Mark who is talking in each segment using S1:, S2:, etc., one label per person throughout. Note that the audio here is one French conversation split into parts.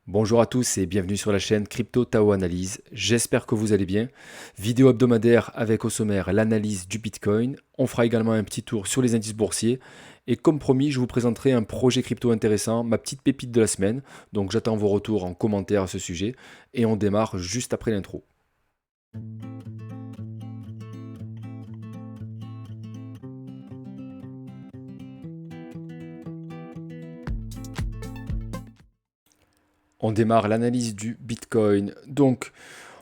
S1: Bonjour à tous et bienvenue sur la chaîne Crypto Tao Analyse. J'espère que vous allez bien. Vidéo hebdomadaire avec au sommaire l'analyse du Bitcoin. On fera également un petit tour sur les indices boursiers. Et comme promis, je vous présenterai un projet crypto intéressant, ma petite pépite de la semaine. Donc j'attends vos retours en commentaire à ce sujet. Et on démarre juste après l'intro. On démarre l'analyse du Bitcoin. Donc,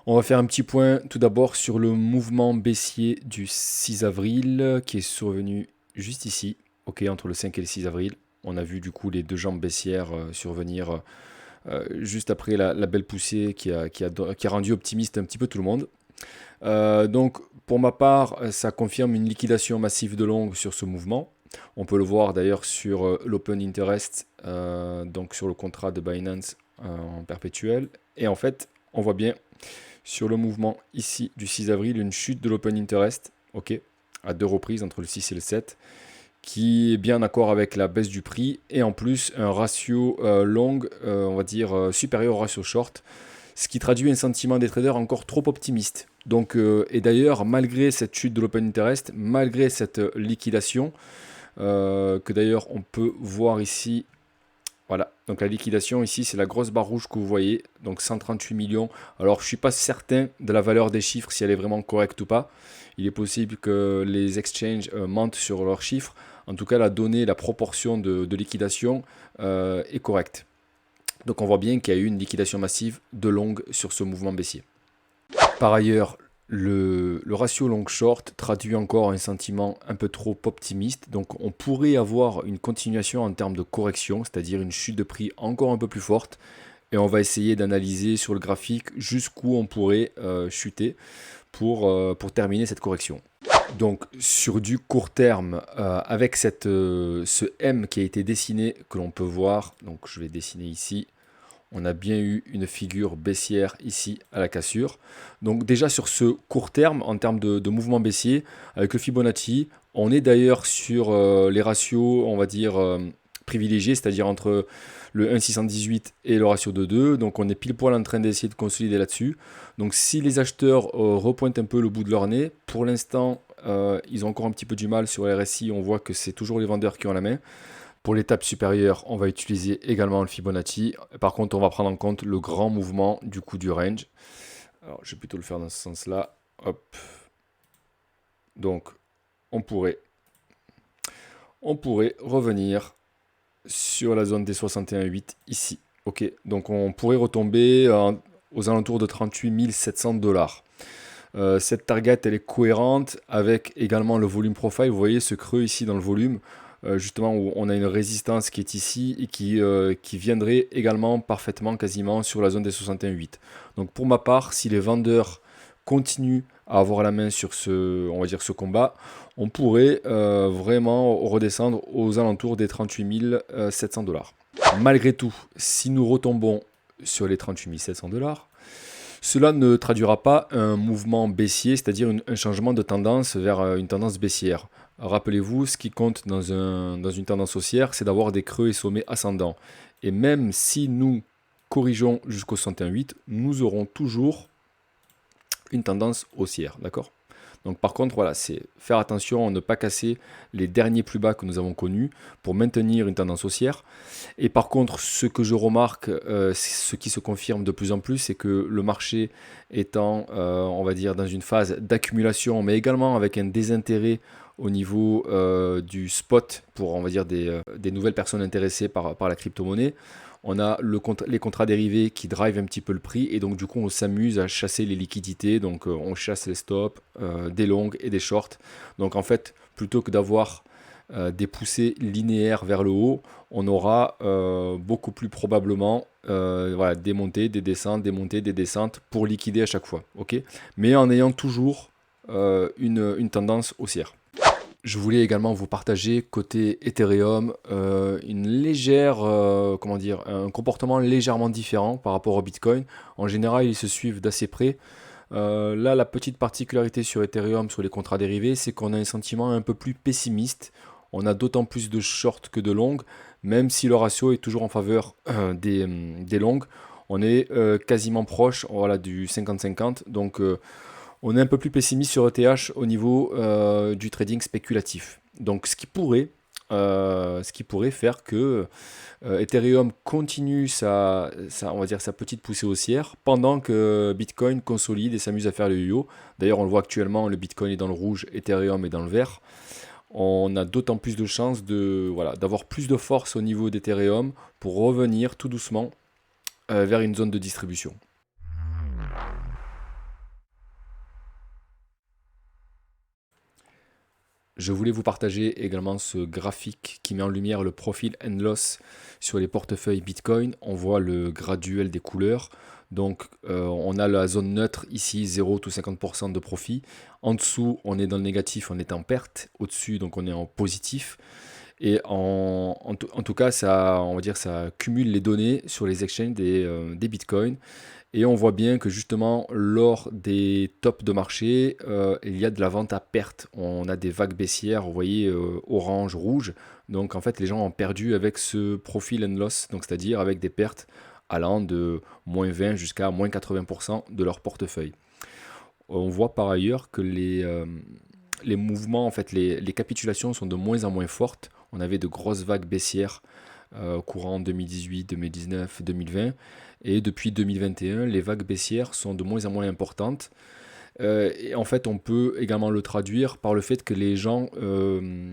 S1: on va faire un petit point tout d'abord sur le mouvement baissier du 6 avril qui est survenu juste ici, ok, entre le 5 et le 6 avril. On a vu du coup les deux jambes baissières survenir juste après la belle poussée qui a rendu optimiste un petit peu tout le monde. Donc pour ma part, ça confirme une liquidation massive de long sur ce mouvement. On peut le voir d'ailleurs sur l'Open Interest, donc sur le contrat de Binance en perpétuel. Et en fait, on voit bien sur le mouvement ici du 6 avril une chute de l'Open Interest, ok, à deux reprises entre le 6 et le 7, qui est bien en accord avec la baisse du prix et en plus un ratio long, on va dire supérieur au ratio short, ce qui traduit un sentiment des traders encore trop optimiste. Donc, et d'ailleurs, malgré cette chute de l'Open Interest, malgré cette liquidation, que d'ailleurs on peut voir ici, voilà, donc la liquidation ici, c'est la grosse barre rouge que vous voyez, donc 138 millions. Alors, je ne suis pas certain de la valeur des chiffres, si elle est vraiment correcte ou pas. Il est possible que les exchanges mentent sur leurs chiffres. En tout cas, la donnée, la proportion de liquidation est correcte. Donc, on voit bien qu'il y a eu une liquidation massive de long sur ce mouvement baissier. Par ailleurs, le ratio long-short traduit encore un sentiment un peu trop optimiste. Donc on pourrait avoir une continuation en termes de correction, c'est-à-dire une chute de prix encore un peu plus forte. Et on va essayer d'analyser sur le graphique jusqu'où on pourrait chuter pour terminer cette correction. Donc sur du court terme, avec ce M qui a été dessiné, que l'on peut voir, donc je vais dessiner ici, on a bien eu une figure baissière ici à la cassure. Donc déjà sur ce court terme, en termes de mouvement baissier, avec le Fibonacci, on est d'ailleurs sur les ratios, on va dire, privilégiés, c'est-à-dire entre le 1,618 et le ratio de 2. Donc on est pile poil en train d'essayer de consolider là-dessus. Donc si les acheteurs repointent un peu le bout de leur nez, pour l'instant, ils ont encore un petit peu du mal sur les RSI, on voit que c'est toujours les vendeurs qui ont la main. Pour l'étape supérieure, on va utiliser également le Fibonacci. Par contre, on va prendre en compte le grand mouvement du coup du range. Alors, je vais plutôt le faire dans ce sens-là. Hop. Donc, on pourrait revenir sur la zone des 61,8 ici. Ok. Donc, on pourrait retomber aux alentours de 38 700 $. Cette target, elle est cohérente avec également le volume profile. Vous voyez ce creux ici dans le volume, justement où on a une résistance qui est ici et qui viendrait également parfaitement quasiment sur la zone des 61,8. Donc pour ma part, si les vendeurs continuent à avoir la main sur on va dire ce combat, on pourrait vraiment redescendre aux alentours des 38 700 $. Malgré tout, si nous retombons sur les 38 700 $, cela ne traduira pas un mouvement baissier, c'est-à-dire un changement de tendance vers une tendance baissière. Rappelez-vous, ce qui compte dans une tendance haussière, c'est d'avoir des creux et sommets ascendants. Et même si nous corrigeons jusqu'au 61,8, nous aurons toujours une tendance haussière, d'accord? Donc par contre, voilà, c'est faire attention à ne pas casser les derniers plus bas que nous avons connus pour maintenir une tendance haussière. Et par contre, ce que je remarque, ce qui se confirme de plus en plus, c'est que le marché étant, on va dire, dans une phase d'accumulation, mais également avec un désintérêt au niveau du spot pour, on va dire, des nouvelles personnes intéressées par la crypto-monnaie. On a les contrats dérivés qui drivent un petit peu le prix et donc du coup on s'amuse à chasser les liquidités, donc on chasse les stops, des longues et des shorts. Donc en fait, plutôt que d'avoir des poussées linéaires vers le haut, on aura beaucoup plus probablement voilà, des montées, des descentes, des montées, des descentes pour liquider à chaque fois. Ok, mais en ayant toujours une tendance haussière. Je voulais également vous partager côté Ethereum une légère, comment dire, un comportement légèrement différent par rapport au Bitcoin. En général, ils se suivent d'assez près. Là, la petite particularité sur Ethereum, sur les contrats dérivés, c'est qu'on a un sentiment un peu plus pessimiste. On a d'autant plus de short que de long, même si le ratio est toujours en faveur des longues. On est quasiment proche, voilà, du 50-50. Donc on est un peu plus pessimiste sur ETH au niveau du trading spéculatif. Donc ce qui pourrait faire que Ethereum continue on va dire sa petite poussée haussière pendant que Bitcoin consolide et s'amuse à faire le yo-yo. D'ailleurs, on le voit actuellement, le Bitcoin est dans le rouge, Ethereum est dans le vert. On a d'autant plus de chances voilà, d'avoir plus de force au niveau d'Ethereum pour revenir tout doucement vers une zone de distribution. Je voulais vous partager également ce graphique qui met en lumière le profil and loss sur les portefeuilles Bitcoin. On voit le graduel des couleurs. Donc on a la zone neutre ici, 0 ou 50% de profit. En dessous, on est dans le négatif, on est en perte. Au-dessus, donc on est en positif. Et en tout cas, on va dire, ça cumule les données sur les exchanges des bitcoins. Et on voit bien que justement, lors des tops de marché, il y a de la vente à perte. On a des vagues baissières, vous voyez, orange, rouge. Donc en fait, les gens ont perdu avec ce profil and loss, donc c'est-à-dire avec des pertes allant de moins 20 jusqu'à moins 80% de leur portefeuille. On voit par ailleurs que les mouvements, en fait, les capitulations sont de moins en moins fortes. On avait de grosses vagues baissières courant 2018, 2019, 2020. Et depuis 2021, les vagues baissières sont de moins en moins importantes. Et en fait, on peut également le traduire par le fait que les gens,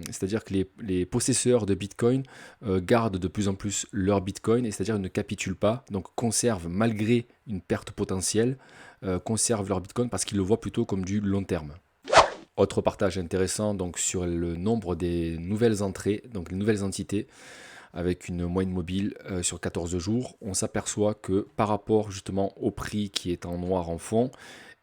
S1: c'est-à-dire que les possesseurs de Bitcoin gardent de plus en plus leur Bitcoin, et c'est-à-dire ne capitulent pas, donc conservent malgré une perte potentielle, conservent leur Bitcoin parce qu'ils le voient plutôt comme du long terme. Autre partage intéressant donc sur le nombre des nouvelles entrées, donc les nouvelles entités, avec une moyenne mobile sur 14 jours, on s'aperçoit que par rapport justement au prix qui est en noir en fond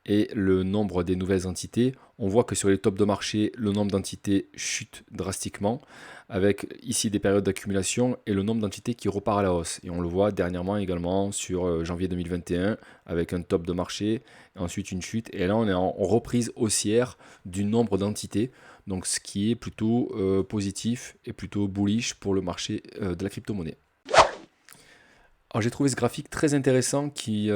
S1: et le nombre des nouvelles entités, on voit que sur les tops de marché, le nombre d'entités chute drastiquement, avec ici des périodes d'accumulation et le nombre d'entités qui repart à la hausse. Et on le voit dernièrement également sur janvier 2021, avec un top de marché, ensuite une chute, et là on est en reprise haussière du nombre d'entités, donc ce qui est plutôt positif et plutôt bullish pour le marché de la crypto-monnaie. Alors j'ai trouvé ce graphique très intéressant qui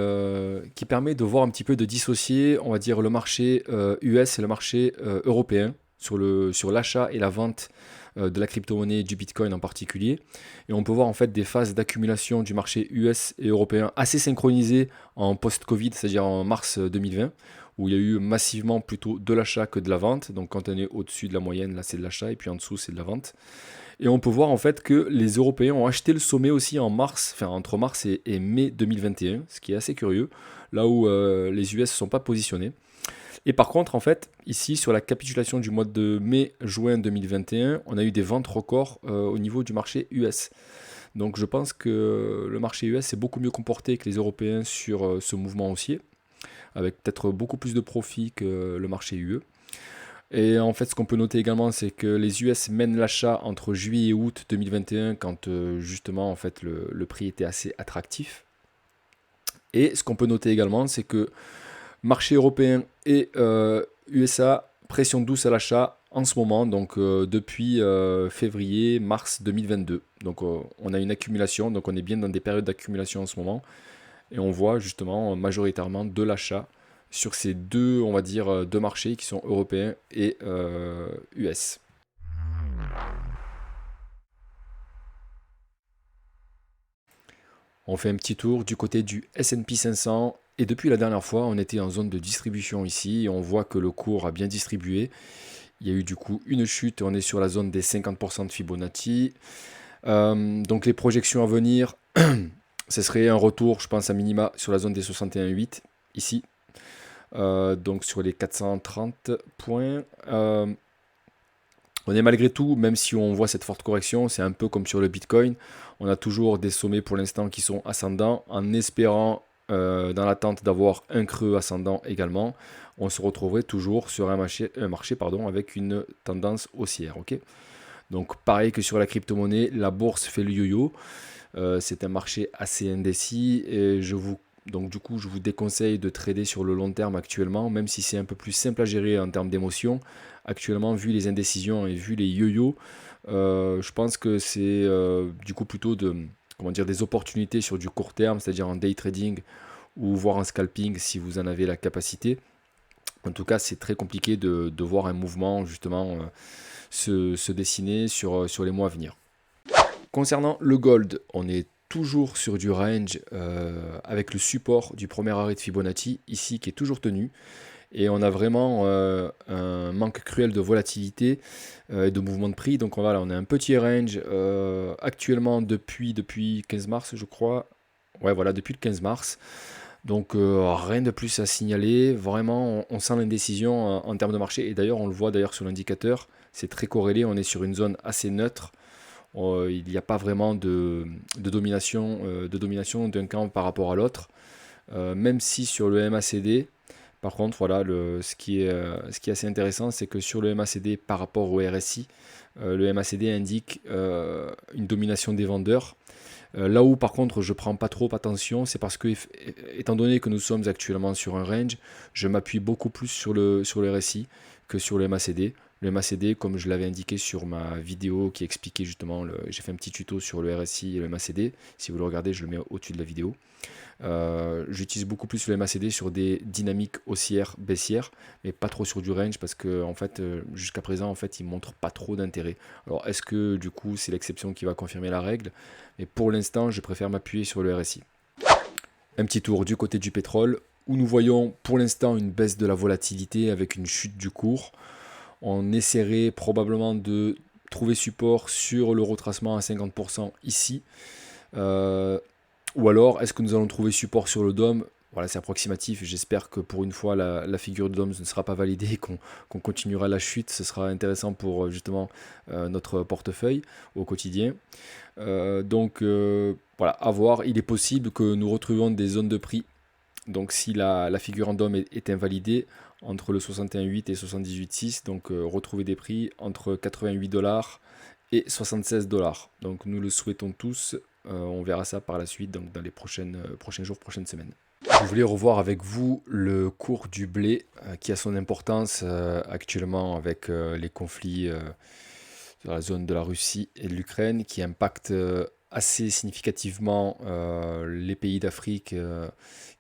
S1: permet de voir un petit peu de dissocier, on va dire, le marché US et le marché européen sur l'achat et la vente de la crypto-monnaie, du Bitcoin en particulier. Et on peut voir en fait des phases d'accumulation du marché US et européen assez synchronisées en post-Covid, c'est-à-dire en mars 2020, où il y a eu massivement plutôt de l'achat que de la vente. Donc quand on est au-dessus de la moyenne, là c'est de l'achat, et puis en dessous c'est de la vente. Et on peut voir en fait que les Européens ont acheté le sommet aussi en mars, enfin entre mars et mai 2021, ce qui est assez curieux, là où les US ne se sont pas positionnés. Et par contre, en fait, ici, sur la capitulation du mois de mai-juin 2021, on a eu des ventes records au niveau du marché US. Donc je pense que le marché US s'est beaucoup mieux comporté que les Européens sur ce mouvement haussier, avec peut-être beaucoup plus de profit que le marché UE. Et en fait, ce qu'on peut noter également, c'est que les US mènent l'achat entre juillet et août 2021, quand justement, en fait, le prix était assez attractif. Et ce qu'on peut noter également, c'est que marché européen et USA, pression douce à l'achat en ce moment, donc depuis février-mars 2022. Donc on a une accumulation, donc on est bien dans des périodes d'accumulation en ce moment. Et on voit justement majoritairement de l'achat sur ces deux, on va dire, deux marchés qui sont européens et US. On fait un petit tour du côté du S&P 500 et depuis la dernière fois, on était en zone de distribution ici et on voit que le cours a bien distribué. Il y a eu du coup une chute et on est sur la zone des 50% de Fibonacci. Donc les projections à venir, ce serait un retour, je pense, à minima sur la zone des 61,8 ici. Donc sur les 430 points. On est malgré tout, même si on voit cette forte correction, c'est un peu comme sur le Bitcoin. On a toujours des sommets pour l'instant qui sont ascendants, en espérant, dans l'attente d'avoir un creux ascendant également, on se retrouverait toujours sur un marché avec une tendance haussière. Okay, donc pareil que sur la crypto-monnaie, la bourse fait le yo-yo. C'est un marché assez indécis et donc du coup, je vous déconseille de trader sur le long terme actuellement, même si c'est un peu plus simple à gérer en termes d'émotion. Actuellement, vu les indécisions et vu les yo-yo, je pense que c'est du coup plutôt de comment dire, des opportunités sur du court terme, c'est-à-dire en day trading ou voire en scalping si vous en avez la capacité. En tout cas, c'est très compliqué de voir un mouvement justement se dessiner sur les mois à venir. Concernant le gold, on est toujours sur du range avec le support du premier arrêt de Fibonacci, ici qui est toujours tenu. Et on a vraiment un manque cruel de volatilité et de mouvement de prix. Donc voilà, on a un petit range actuellement depuis 15 mars, je crois. Ouais, voilà, depuis le 15 mars. Donc rien de plus à signaler. Vraiment, on sent l'indécision en termes de marché. Et d'ailleurs, on le voit d'ailleurs sur l'indicateur. C'est très corrélé. On est sur une zone assez neutre. Il n'y a pas vraiment de domination d'un camp par rapport à l'autre. Même si sur le MACD, par contre, voilà, ce qui est assez intéressant, c'est que sur le MACD par rapport au RSI, le MACD indique une domination des vendeurs. Là où par contre je prends pas trop attention, c'est parce que étant donné que nous sommes actuellement sur un range, je m'appuie beaucoup plus sur le RSI que sur le MACD. Le MACD, comme je l'avais indiqué sur ma vidéo qui expliquait justement, j'ai fait un petit tuto sur le RSI et le MACD. Si vous le regardez, je le mets au-dessus de la vidéo. J'utilise beaucoup plus le MACD sur des dynamiques haussières, baissières, mais pas trop sur du range parce que en fait, jusqu'à présent, en fait, il montre pas trop d'intérêt. Alors, est-ce que du coup, c'est l'exception qui va confirmer la règle? Mais pour l'instant, je préfère m'appuyer sur le RSI. Un petit tour du côté du pétrole, où nous voyons pour l'instant une baisse de la volatilité avec une chute du cours. On essaierait probablement de trouver support sur le retracement à 50% ici. Ou alors, est-ce que nous allons trouver support sur le DOM? Voilà, c'est approximatif. J'espère que pour une fois, la figure de DOM ne sera pas validée, qu'on continuera la chute. Ce sera intéressant pour justement notre portefeuille au quotidien. Voilà, à voir. Il est possible que nous retrouvions des zones de prix. Donc si la figure en DOM est invalidée, entre le 61,8 et 78,6, donc retrouver des prix entre 88 $ et 76 $. Donc nous le souhaitons tous. On verra ça par la suite, donc dans les prochains jours, prochaines semaines. Je voulais revoir avec vous le cours du blé qui a son importance actuellement avec les conflits dans la zone de la Russie et de l'Ukraine qui impactent assez significativement les pays d'Afrique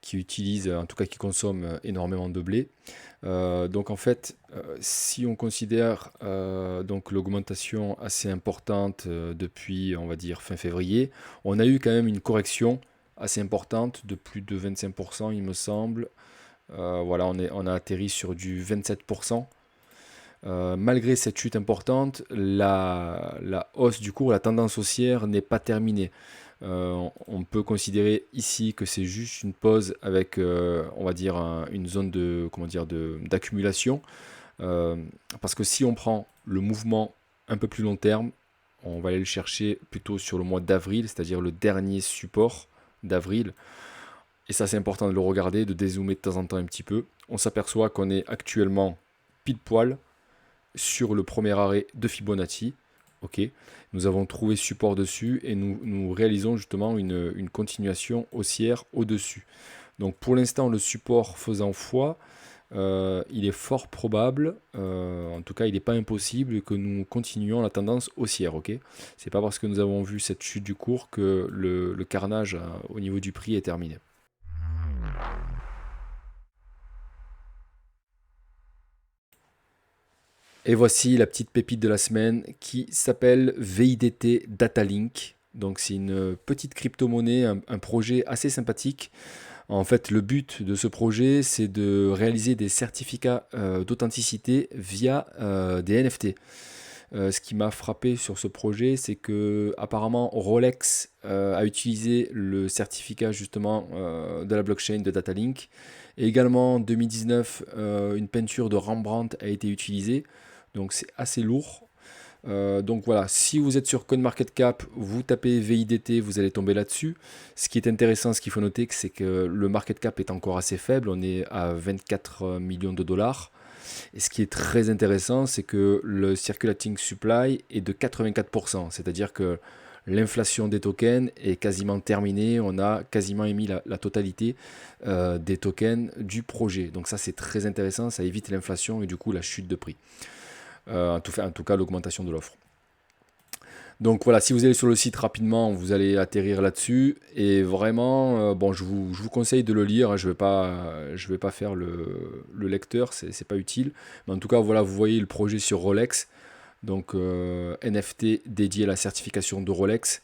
S1: qui utilisent, en tout cas qui consomment énormément de blé. Donc en fait, si on considère donc l'augmentation assez importante depuis, on va dire, fin février, on a eu quand même une correction assez importante de plus de 25%, il me semble. Voilà, on a atterri sur du 27%. Malgré cette chute importante, la hausse du cours, la tendance haussière n'est pas terminée. On peut considérer ici que c'est juste une pause avec, on va dire, une zone d'accumulation. Parce que si on prend le mouvement un peu plus long terme, on va aller le chercher plutôt sur le mois d'avril, c'est-à-dire le dernier support d'avril. Et ça, c'est important de le regarder, de dézoomer de temps en temps un petit peu. On s'aperçoit qu'on est actuellement pile poil sur le premier arrêt de Fibonacci. Ok, nous avons trouvé support dessus et nous réalisons justement une continuation haussière au-dessus. Donc pour l'instant, le support faisant foi, il est fort probable, en tout cas il n'est pas impossible que nous continuions la tendance haussière. Ok, c'est pas parce que nous avons vu cette chute du cours que le carnage au niveau du prix est terminé. Et voici la petite pépite de la semaine qui s'appelle VIDT Datalink. Donc c'est une petite crypto-monnaie, un projet assez sympathique. En fait, le but de ce projet, c'est de réaliser des certificats d'authenticité via des NFT. Ce qui m'a frappé sur ce projet, c'est que apparemment Rolex a utilisé le certificat justement de la blockchain de Datalink. Et également en 2019, une peinture de Rembrandt a été utilisée. Donc c'est assez lourd. Donc voilà, si vous êtes sur CoinMarketCap, vous tapez VIDT, vous allez tomber là-dessus. Ce qui est intéressant, ce qu'il faut noter, c'est que le market cap est encore assez faible. On est à 24 millions de dollars. Et ce qui est très intéressant, c'est que le circulating supply est de 84%. C'est-à-dire que l'inflation des tokens est quasiment terminée. On a quasiment émis la totalité des tokens du projet. Donc ça, c'est très intéressant. Ça évite l'inflation et du coup la chute de prix. En tout cas, l'augmentation de l'offre. Donc voilà, si vous allez sur le site rapidement, vous allez atterrir là-dessus. Et vraiment, bon, je vous conseille de le lire, hein. Je vais pas faire le lecteur, c'est pas utile. Mais en tout cas, voilà, vous voyez le projet sur Rolex. Donc NFT dédié à la certification de Rolex.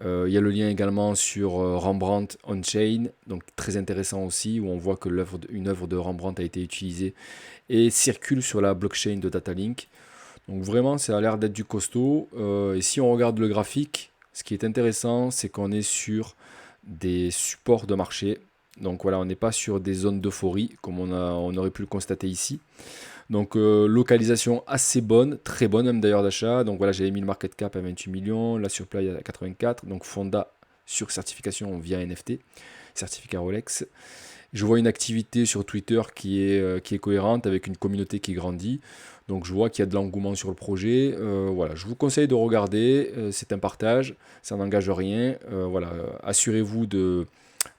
S1: Il y a le lien également sur Rembrandt On-Chain, donc très intéressant aussi, où on voit que une œuvre de Rembrandt a été utilisée et circule sur la blockchain de Datalink. Donc vraiment, ça a l'air d'être du costaud. Et si on regarde le graphique, ce qui est intéressant, c'est qu'on est sur des supports de marché. Donc voilà, on n'est pas sur des zones d'euphorie, comme on aurait pu le constater ici. Donc localisation assez bonne, très bonne même d'ailleurs d'achat. Donc voilà, j'avais mis le market cap à 28 millions, la supply à 84. Donc Fonda sur certification via NFT, certificat Rolex. Je vois une activité sur Twitter qui est cohérente avec une communauté qui grandit. Donc je vois qu'il y a de l'engouement sur le projet. Voilà, je vous conseille de regarder. C'est un partage, ça n'engage rien. Voilà, assurez-vous de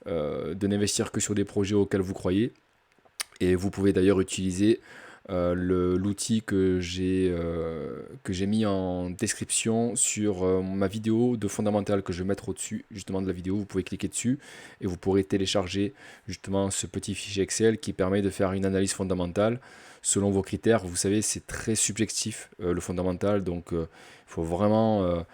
S1: n'investir que sur des projets auxquels vous croyez. Et vous pouvez d'ailleurs utiliser l'outil que j'ai mis en description sur ma vidéo de fondamental que je vais mettre au-dessus justement de la vidéo. Vous pouvez cliquer dessus et vous pourrez télécharger justement ce petit fichier Excel qui permet de faire une analyse fondamentale selon vos critères. Vous savez, c'est très subjectif le fondamental, donc il faut vraiment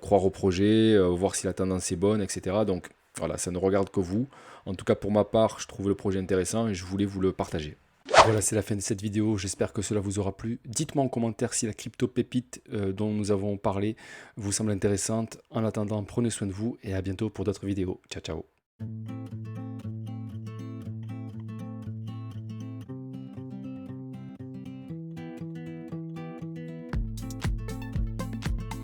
S1: croire au projet, voir si la tendance est bonne, etc. Donc voilà, ça ne regarde que vous. En tout cas, pour ma part, je trouve le projet intéressant et je voulais vous le partager. Voilà, c'est la fin de cette vidéo. J'espère que cela vous aura plu. Dites-moi en commentaire si la crypto pépite dont nous avons parlé vous semble intéressante. En attendant, prenez soin de vous et à bientôt pour d'autres vidéos. Ciao, ciao.